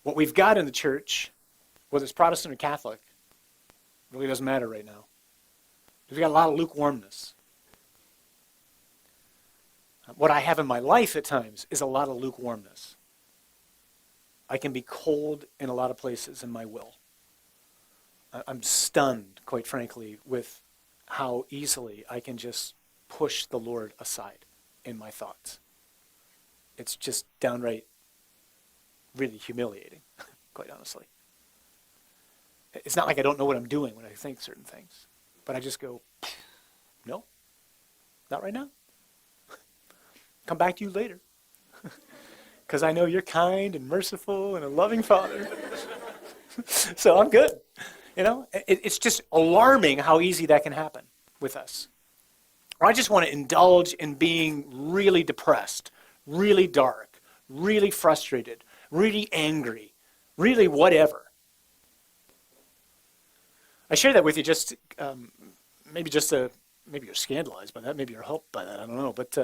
What we've got in the church, whether it's Protestant or Catholic, really doesn't matter right now. We've got a lot of lukewarmness. What I have in my life at times is a lot of lukewarmness. I can be cold in a lot of places in my will. I'm stunned, quite frankly, with how easily I can just push the Lord aside in my thoughts. It's just downright really humiliating, quite honestly. It's not like I don't know what I'm doing when I think certain things, but I just go, no, not right now. Come back to you later. Because I know you're kind and merciful and a loving Father. So I'm good. It's just alarming how easy that can happen with us. Or I just want to indulge in being really depressed, really dark, really frustrated, really angry, really whatever. I share that with you just, maybe you're scandalized by that, maybe you're helped by that, I don't know. But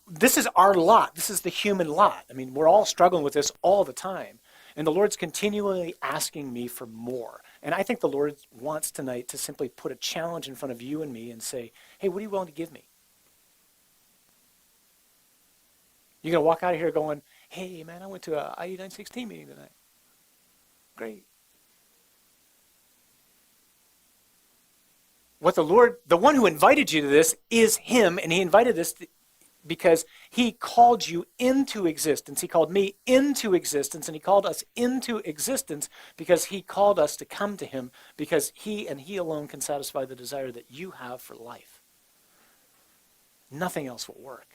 this is our lot. This is the human lot. I mean, we're all struggling with this all the time. And the Lord's continually asking me for more. And I think the Lord wants tonight to simply put a challenge in front of you and me and say, hey, what are you willing to give me? You're going to walk out of here going, hey, man, I went to a I-916 meeting tonight. Great. What the one who invited you to this is him, and he invited this because he called you into existence. He called me into existence, and he called us into existence because he called us to come to him because he and he alone can satisfy the desire that you have for life. Nothing else will work.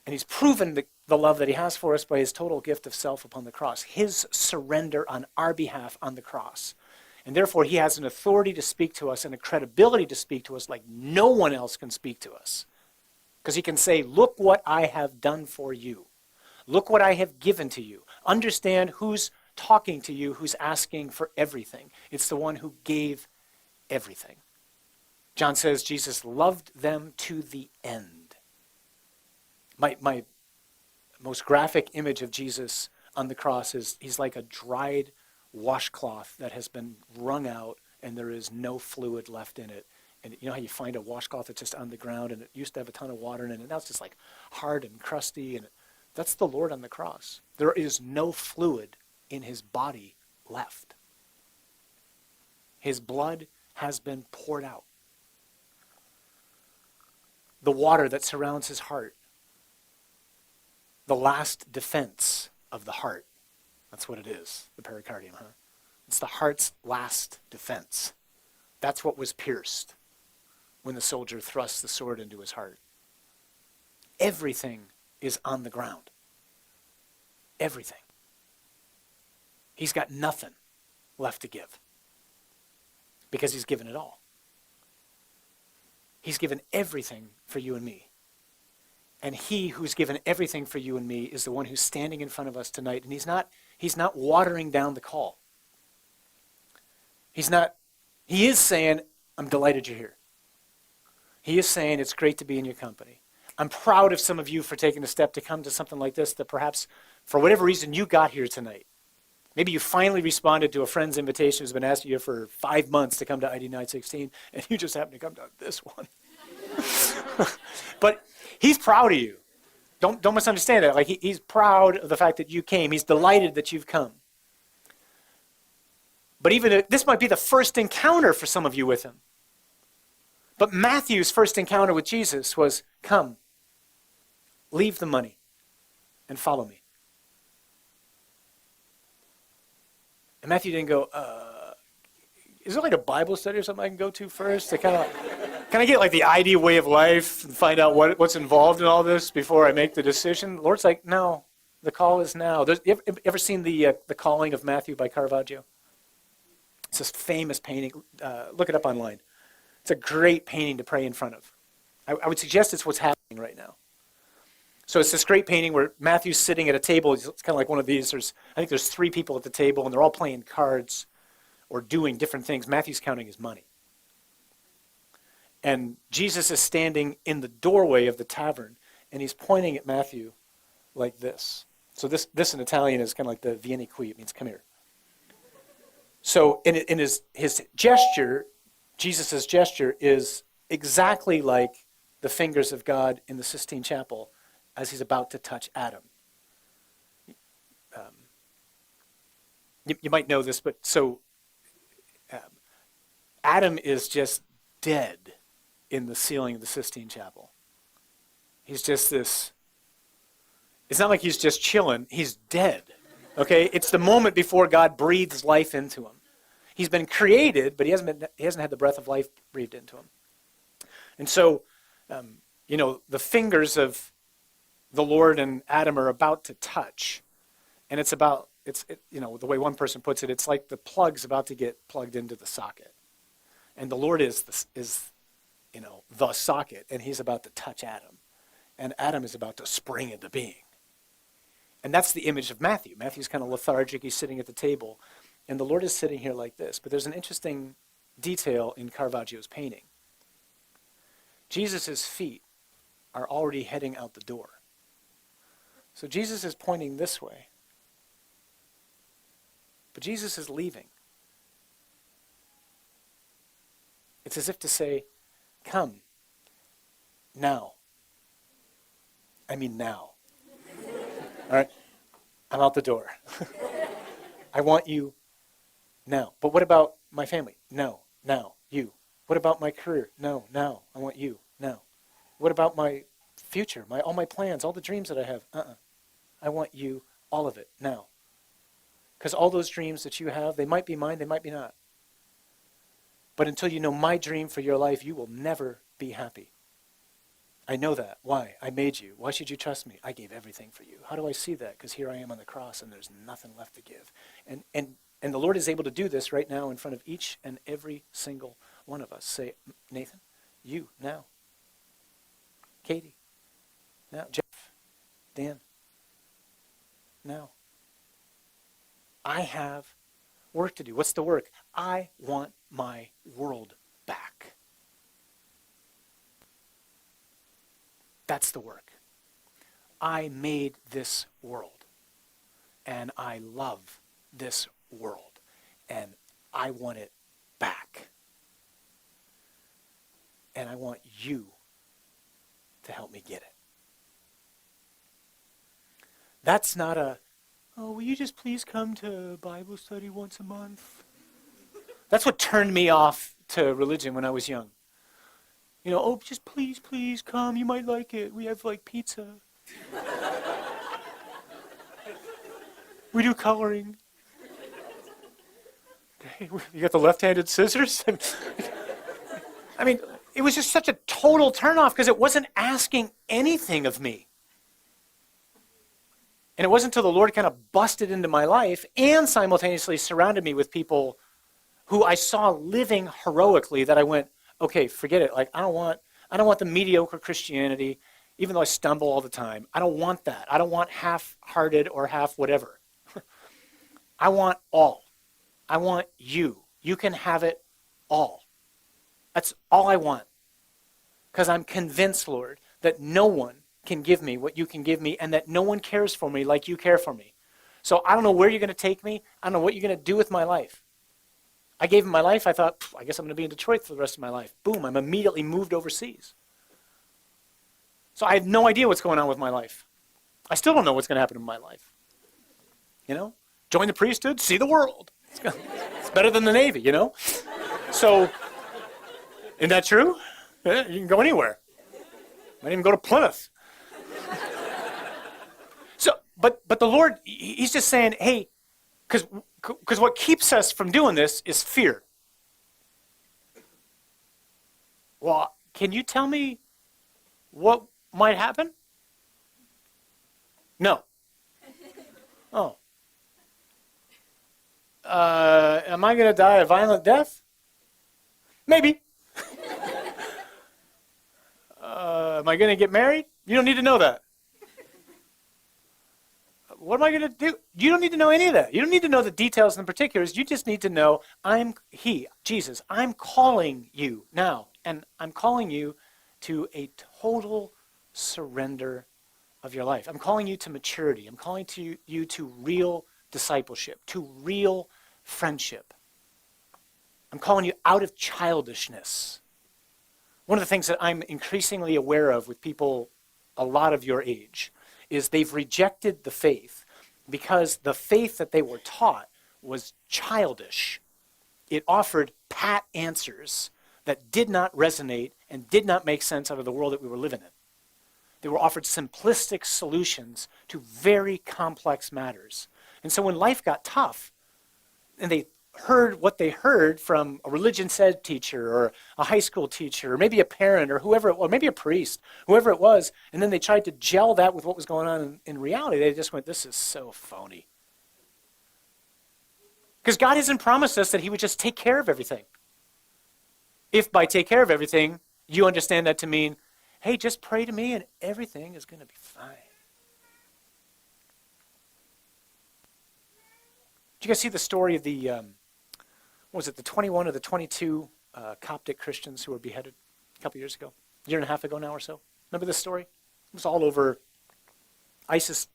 And he's proven the love that he has for us by his total gift of self upon the cross, his surrender on our behalf on the cross. And therefore, he has an authority to speak to us and a credibility to speak to us like no one else can speak to us. Because he can say, look what I have done for you. Look what I have given to you. Understand who's talking to you, who's asking for everything. It's the one who gave everything. John says Jesus loved them to the end. My most graphic image of Jesus on the cross is he's like a dried washcloth that has been wrung out and there is no fluid left in it. And you know how you find a washcloth that's just on the ground and it used to have a ton of water in it and now it's just like hard and crusty, and that's the Lord on the cross. There is no fluid in his body left. His blood has been poured out. The water that surrounds his heart, the last defense of the heart. That's what it is, the pericardium, huh? It's the heart's last defense. That's what was pierced when the soldier thrust the sword into his heart. Everything is on the ground. Everything. He's got nothing left to give because he's given it all. He's given everything for you and me. And he who's given everything for you and me is the one who's standing in front of us tonight. And he's not watering down the call. He is saying, I'm delighted you're here. He is saying, it's great to be in your company. I'm proud of some of you for taking the step to come to something like this that perhaps, for whatever reason, you got here tonight. Maybe you finally responded to a friend's invitation who's been asking you for 5 months to come to ID 916, and you just happen to come to this one. But he's proud of you. Don't misunderstand that. Like he's proud of the fact that you came. He's delighted that you've come. But even this might be the first encounter for some of you with him. But Matthew's first encounter with Jesus was, come, leave the money, and follow me. And Matthew didn't go, is there like a Bible study or something I can go to first to kind of, can I get like the ideal way of life and find out what's involved in all this before I make the decision? The Lord's like, no, the call is now. You ever seen the Calling of Matthew by Caravaggio? It's this famous painting. Look it up online. It's a great painting to pray in front of. I would suggest it's what's happening right now. So it's this great painting where Matthew's sitting at a table. It's kind of like one of these. I think there's 3 people at the table, and they're all playing cards or doing different things. Matthew's counting his money. And Jesus is standing in the doorway of the tavern, and he's pointing at Matthew like this. So this in Italian is kind of like the vieni qui. It means come here. So in his gesture, Jesus' gesture is exactly like the fingers of God in the Sistine Chapel as he's about to touch Adam. You might know this, but so Adam is just dead in the ceiling of the Sistine Chapel. He's just this, it's not like he's just chilling, he's dead. Okay? It's the moment before God breathes life into him. He's been created, but he hasn't had the breath of life breathed into him. And so, the fingers of the Lord and Adam are about to touch. And the way one person puts it, it's like the plug's about to get plugged into the socket. And the Lord is the socket, and he's about to touch Adam. And Adam is about to spring into being. And that's the image of Matthew. Matthew's kind of lethargic, he's sitting at the table, and the Lord is sitting here like this. But there's an interesting detail in Caravaggio's painting. Jesus' feet are already heading out the door. So Jesus is pointing this way. But Jesus is leaving. It's as if to say, come, now. I mean now. All right? I'm out the door. I want you now. But what about my family? No, now, you. What about my career? No, now. I want you now. What about my future, all my plans, all the dreams that I have? I want you, all of it, now. Because all those dreams that you have, they might be mine, they might be not. But until you know my dream for your life, you will never be happy. I know that. Why? I made you. Why should you trust me? I gave everything for you. How do I see that? Because here I am on the cross and there's nothing left to give. And the Lord is able to do this right now in front of each and every single one of us. Say, Nathan, you, now. Katie, now. Jeff, Dan, now. I have work to do. What's the work? I want my world back. That's the work. I made this world, and I love this world, and I want it back. And I want you to help me get it. That's not will you just please come to Bible study once a month? That's what turned me off to religion when I was young. Just please come. You might like it. We have pizza. We do coloring. Okay, you got the left-handed scissors? I mean, it was just such a total turnoff because it wasn't asking anything of me. And it wasn't until the Lord kind of busted into my life and simultaneously surrounded me with people who I saw living heroically that I went, okay, forget it. I don't want the mediocre Christianity, even though I stumble all the time. I don't want that. I don't want half-hearted or half whatever. I want all. I want you. You can have it all. That's all I want. Because I'm convinced, Lord, that no one can give me what you can give me, and that no one cares for me like you care for me. So I don't know where you're going to take me. I don't know what you're going to do with my life. I gave him my life. I thought, I guess I'm going to be in Detroit for the rest of my life. Boom, I'm immediately moved overseas. So I have no idea what's going on with my life. I still don't know what's going to happen in my life. Join the priesthood, see the world. It's better than the Navy, So, isn't that true? Yeah, you can go anywhere. Might even go to Plymouth. So, but the Lord, he's just saying, hey, because what keeps us from doing this is fear. Well, can you tell me what might happen? No. Oh. Am I going to die a violent death? Maybe. Am I going to get married? You don't need to know that. What am I going to do? You don't need to know any of that. You don't need to know the details and the particulars. You just need to know Jesus, I'm calling you now. And I'm calling you to a total surrender of your life. I'm calling you to maturity. I'm calling you to real discipleship, to real friendship. I'm calling you out of childishness. One of the things that I'm increasingly aware of with people a lot of your age is they've rejected the faith because the faith that they were taught was childish. It offered pat answers that did not resonate and did not make sense out of the world that we were living in. They were offered simplistic solutions to very complex matters. And so when life got tough, and they heard what they heard from a religion ed teacher or a high school teacher or maybe a parent or whoever it was, maybe a priest, whoever it was, and then they tried to gel that with what was going on in reality, they just went, this is so phony. Because God hasn't promised us that he would just take care of everything. If by take care of everything, you understand that to mean, hey, just pray to me and everything is going to be fine. Did you guys see the story of the, the 21 or the 22 Coptic Christians who were beheaded a couple years ago? A year and a half ago now or so? Remember this story? It was all over. ISIS,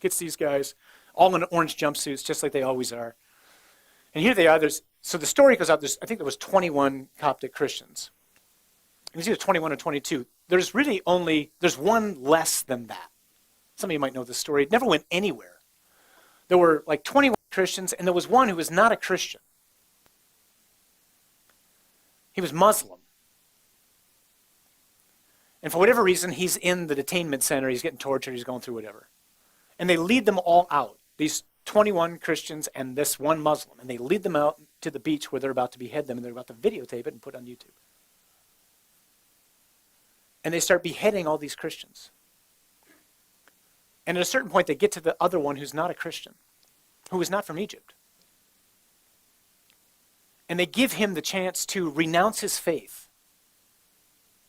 gets these guys all in orange jumpsuits, just like they always are. And here they are. So the story goes out, I think there was 21 Coptic Christians. It was either 21 or 22. There's one less than that. Some of you might know this story. It never went anywhere. There were like 21 Christians, and there was one who was not a Christian. He was Muslim. And for whatever reason, he's in the detainment center. He's getting tortured. He's going through whatever. And they lead them all out, these 21 Christians and this one Muslim. And they lead them out to the beach where they're about to behead them, and they're about to videotape it and put it on YouTube. And they start beheading all these Christians. And at a certain point, they get to the other one who's not a Christian, who is not from Egypt. And they give him the chance to renounce his faith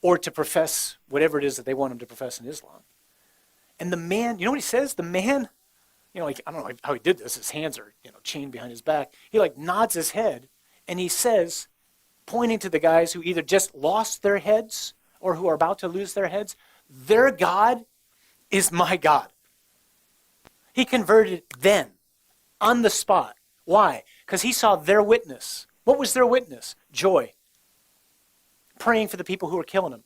or to profess whatever it is that they want him to profess in Islam. And the man, you know what he says? The man, I don't know how he did this. His hands are, chained behind his back. He nods his head and he says, pointing to the guys who either just lost their heads or who are about to lose their heads, their God is my God. He converted then, on the spot. Why? Because he saw their witness. What was their witness? Joy. Praying for the people who were killing him.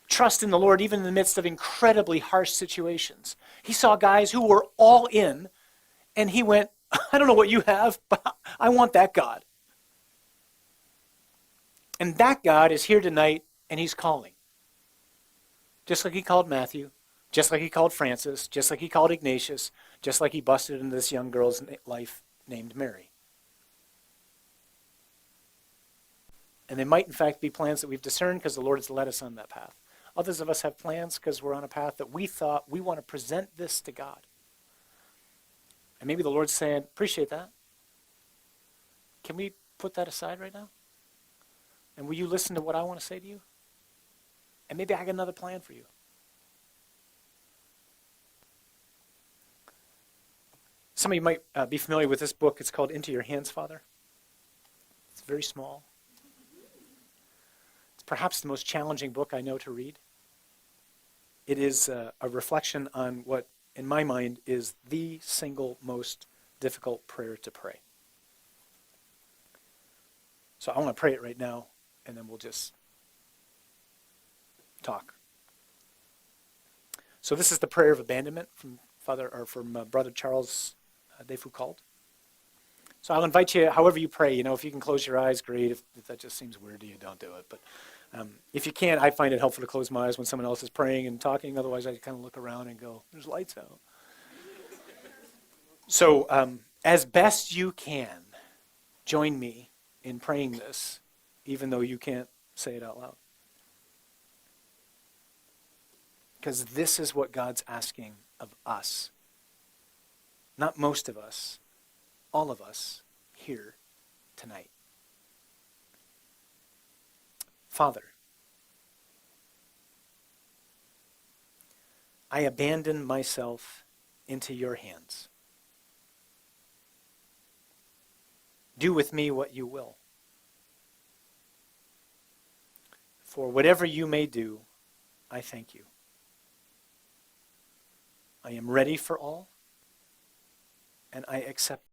Trust in the Lord even in the midst of incredibly harsh situations. He saw guys who were all in, and he went, I don't know what you have, but I want that God. And that God is here tonight, and he's calling. Just like he called Matthew, just like he called Francis, just like he called Ignatius, just like he busted into this young girl's life named Mary. And they might in fact be plans that we've discerned because the Lord has led us on that path. Others of us have plans because we're on a path that we thought we want to present this to God. And maybe the Lord's saying, appreciate that. Can we put that aside right now? And will you listen to what I want to say to you? And maybe I got another plan for you. Some of you might be familiar with this book. It's called Into Your Hands, Father. It's very small. It's perhaps the most challenging book I know to read. It is a reflection on what, in my mind, is the single most difficult prayer to pray. So I want to pray it right now, and then we'll just talk. So this is the prayer of abandonment from Brother Charles de Foucault. So I'll invite you, however you pray, if you can close your eyes, great. If that just seems weird to you, don't do it. But if you can't, I find it helpful to close my eyes when someone else is praying and talking. Otherwise, I kind of look around and go, there's lights out. So as best you can, join me in praying this, even though you can't say it out loud. Because this is what God's asking of us. Not most of us, all of us here tonight. Father, I abandon myself into your hands. Do with me what you will. For whatever you may do, I thank you. I am ready for all, and I accept